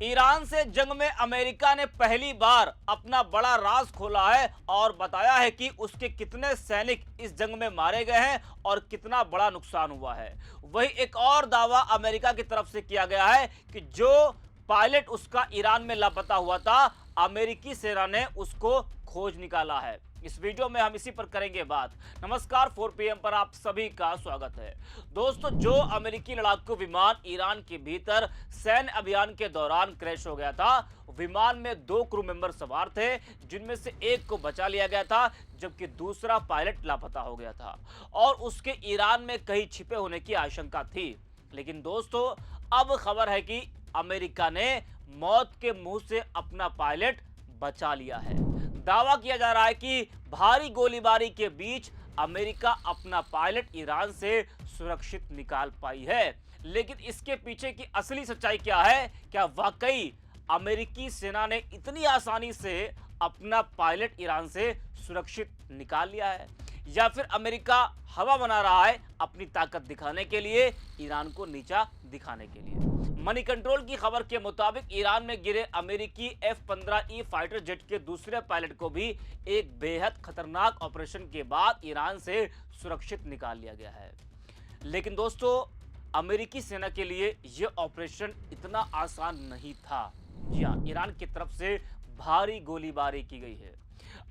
Iran से जंग में अमेरिका ने पहली बार अपना बड़ा राज खोला है और बताया है कि उसके कितने सैनिक इस जंग में मारे गए हैं और कितना बड़ा नुकसान हुआ है। वही एक और दावा अमेरिका की तरफ से किया गया है कि जो पायलट उसका ईरान में लापता हुआ था, अमेरिकी सेना ने उसको खोज निकाला है। इस वीडियो में हम इसी पर करेंगे बात। नमस्कार, 4 PM पर आप सभी का स्वागत है। दोस्तों, जो अमेरिकी लड़ाकू विमान ईरान के भीतर सैन्य अभियान के दौरान क्रैश हो गया था, विमान में 2 क्रू मेंबर सवार थे, जिनमें से एक को बचा लिया गया था, जबकि दूसरा पायलट लापता हो गया था और उसके ईरान में कहीं छिपे होने की आशंका थी। लेकिन दोस्तों, अब खबर है कि अमेरिका ने मौत के मुंह से अपना पायलट बचा लिया है। दावा किया जा रहा है कि भारी गोलीबारी के बीच अमेरिका अपना पायलट ईरान से सुरक्षित निकाल पाई है। लेकिन इसके पीछे की असली सच्चाई क्या है? क्या वाकई अमेरिकी सेना ने इतनी आसानी से अपना पायलट ईरान से सुरक्षित निकाल लिया है, या फिर अमेरिका हवा बना रहा है अपनी ताकत दिखाने के लिए, ईरान को नीचा दिखाने के लिए? मनी कंट्रोल की खबर के मुताबिक ईरान में गिरे अमेरिकी F-15E फाइटर जेट के दूसरे पायलट को भी एक बेहद खतरनाक ऑपरेशन के बाद ईरान से सुरक्षित निकाल लिया गया है। लेकिन दोस्तों, अमेरिकी सेना के लिए यह ऑपरेशन इतना आसान नहीं था। जी हां, ईरान की तरफ से भारी गोलीबारी की गई है।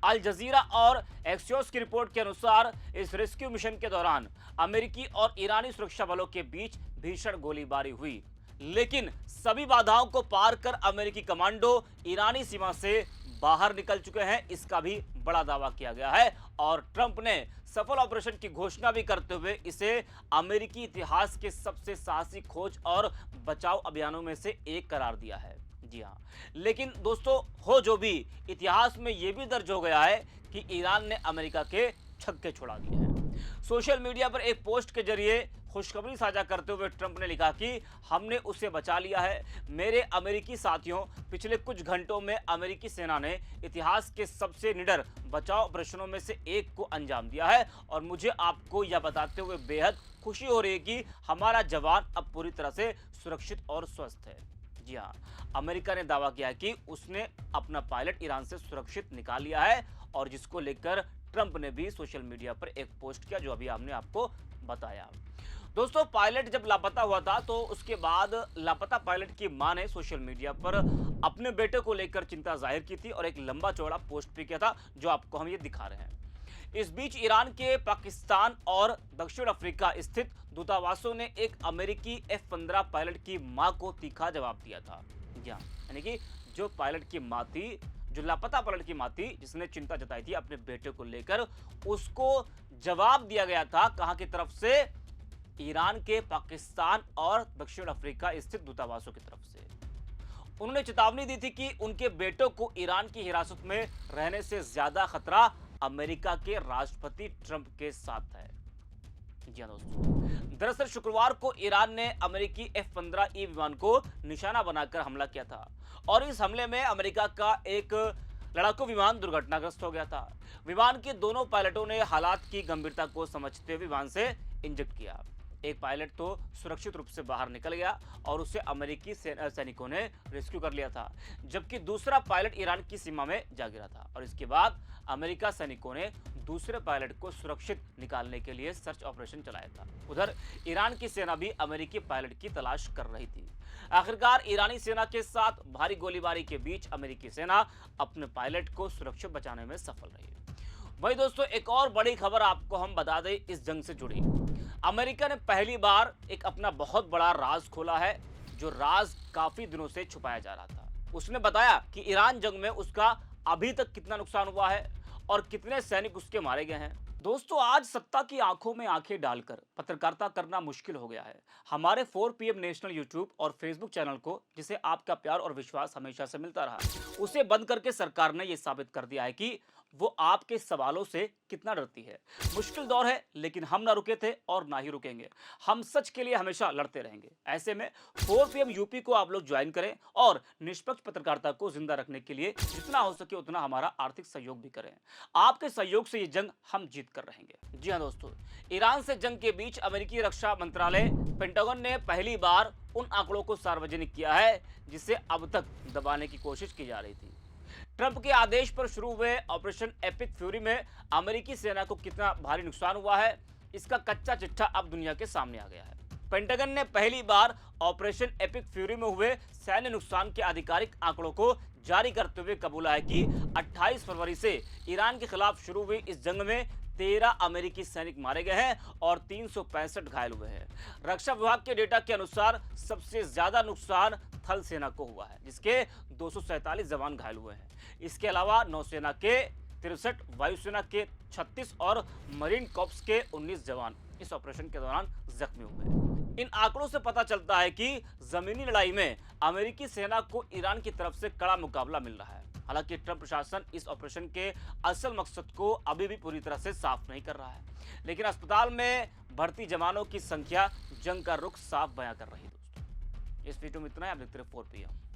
अल जजीरा और एक्सियोस की रिपोर्ट के अनुसार इस रेस्क्यू मिशन के दौरान अमेरिकी और ईरानी सुरक्षा बलों के बीच भीषण गोलीबारी हुई, लेकिन सभी बाधाओं को पार कर अमेरिकी कमांडो ईरानी सीमा से बाहर निकल चुके हैं, इसका भी बड़ा दावा किया गया है। और ट्रंप ने सफल ऑपरेशन की घोषणा भी करते हुए इसे अमेरिकी इतिहास के सबसे साहसी खोज और बचाव अभियानों में से एक करार दिया है। जी हाँ, लेकिन दोस्तों, हो जो भी, इतिहास में यह भी दर्ज हो गया है कि ईरान ने अमेरिका के छक्के छुड़ा दिए हैं। सोशल मीडिया पर एक पोस्ट के जरिए खुशखबरी साझा करते हुए ट्रंप ने लिखा कि हमने उसे बचा लिया है। मेरे अमेरिकी साथियों, पिछले कुछ घंटों में अमेरिकी सेना ने इतिहास के सबसे निडर बचाव ऑपरेशनों में से एक को अंजाम दिया है और मुझे आपको यह बताते हुए बेहद खुशी हो रही है कि हमारा जवान अब पूरी तरह से सुरक्षित और स्वस्थ है। जी हाँ, अमेरिका ने दावा किया कि उसने अपना पायलट ईरान से सुरक्षित निकाल लिया है, और जिसको लेकर ट्रंप ने भी सोशल मीडिया पर एक पोस्ट किया, जो अभी हमने आपको बताया। दोस्तों, पायलट जब लापता हुआ था तो उसके बाद लापता पायलट की मां ने सोशल मीडिया पर अपने बेटे को लेकर चिंता जाहिर की थी और एक लंबा चौड़ा पोस्ट भी किया था, जो आपको हम ये दिखा रहे हैं। इस बीच ईरान के पाकिस्तान और दक्षिण अफ्रीका स्थित दूतावासों ने एक अमेरिकी F-15 पायलट की मां को तीखा जवाब दिया था। यानी कि जो पायलट की मां थी, जो लापता पायलट की मां थी, जिसने चिंता जताई थी अपने बेटे को लेकर, उसको जवाब दिया गया था कहां की तरफ से? ईरान के पाकिस्तान और दक्षिण अफ्रीका स्थित दूतावासों की तरफ से। उन्होंने चेतावनी दी थी कि उनके बेटों को ईरान की हिरासत में रहने से ज्यादा खतरा अमेरिका के राष्ट्रपति ट्रंप के साथ है। जी हां दोस्तों, दरअसल शुक्रवार को ईरान ने अमेरिकी F-15E विमान को निशाना बनाकर हमला किया था और इस हमले में अमेरिका का एक लड़ाकू विमान दुर्घटनाग्रस्त हो गया था। विमान के दोनों पायलटों ने हालात की गंभीरता को समझते हुए विमान से इंजेक्ट किया। एक पायलट तो सुरक्षित रूप से बाहर निकल गया और उसे अमेरिकी सैनिकों ने रेस्क्यू कर लिया था, जबकि दूसरा पायलट ईरान की सीमा में जा गिरा था और इसके बाद अमेरिका सैनिकों ने दूसरे पायलट को सुरक्षित निकालने के लिए सर्च ऑपरेशन चलाया था। उधर ईरान की सेना भी अमेरिकी पायलट की तलाश कर रही थी। आखिरकार ईरानी सेना के साथ भारी गोलीबारी के बीच अमेरिकी सेना अपने पायलट को सुरक्षित बचाने में सफल रही। वही दोस्तों, एक और बड़ी खबर आपको हम बता दें इस जंग से जुड़ी। अमेरिका ने पहली बार एक अपना बहुत बड़ा राज खोला है, जो राज काफी दिनों से छुपाया जा रहा था। उसने बताया कि ईरान जंग में उसका अभी तक कितना नुकसान हुआ है और कितने सैनिक उसके मारे गए हैं। दोस्तों, आज सत्ता की आंखों में आंखें डालकर पत्रकारिता करना मुश्किल हो गया है। हमारे 4 PM नेशनल यूट्यूब और फेसबुक चैनल को, जिसे आपका प्यार और विश्वास हमेशा से मिलता रहा, उसे बंद करके सरकार ने यह साबित कर दिया है कि वो आपके सवालों से कितना डरती है। मुश्किल दौर है, लेकिन हम ना रुके थे और ना ही रुकेंगे। हम सच के लिए हमेशा लड़ते रहेंगे। ऐसे में 4 PM यूपी को आप लोग ज्वाइन करें और निष्पक्ष पत्रकारिता को जिंदा रखने के लिए जितना हो सके उतना हमारा आर्थिक सहयोग भी करें। आपके सहयोग से ये जंग हम जीत कर रहेंगे। जी हाँ दोस्तों, ईरान से जंग के बीच अमेरिकी रक्षा मंत्रालय पेंटागन ने पहली बार उन आंकड़ों को सार्वजनिक किया है जिसे अब तक दबाने की कोशिश की जा रही थी। ट्रंप के आदेश पर शुरू हुए ऑपरेशन एपिक फ्यूरी में अमेरिकी सेना को कितना भारी नुकसान हुआ है, इसका कच्चा चिट्ठा अब दुनिया के सामने आ गया है। पेंटागन ने पहली बार ऑपरेशन एपिक फ्यूरी में हुए सैन्य नुकसान के आधिकारिक आंकड़ों को जारी करते हुए कबूला है कि 28 फरवरी से ईरान के खिलाफ शुरू हुई इस जंग में 13 अमेरिकी सैनिक मारे गए हैं और 365 घायल हुए हैं। रक्षा विभाग के डेटा के अनुसार सबसे ज्यादा नुकसान थल सेना को हुआ है, जिसके 247 जवान घायल हुए हैं। इसके अलावा नौसेना के 63, वायुसेना के 36 और मरीन कॉर्प्स के 19 जवान इस ऑपरेशन के दौरान जख्मी हुए हैं। इन आंकड़ों से पता चलता है कि जमीनी लड़ाई में अमेरिकी सेना को ईरान की तरफ से कड़ा मुकाबला मिल रहा है। हालांकि ट्रंप प्रशासन इस ऑपरेशन के असल मकसद को अभी भी पूरी तरह से साफ नहीं कर रहा है, लेकिन अस्पताल में भर्ती जवानों की संख्या जंग का रुख साफ बयां कर रही है। दोस्तों, इस वीडियो में इतना ही। आप देखते रहिए 4 PM।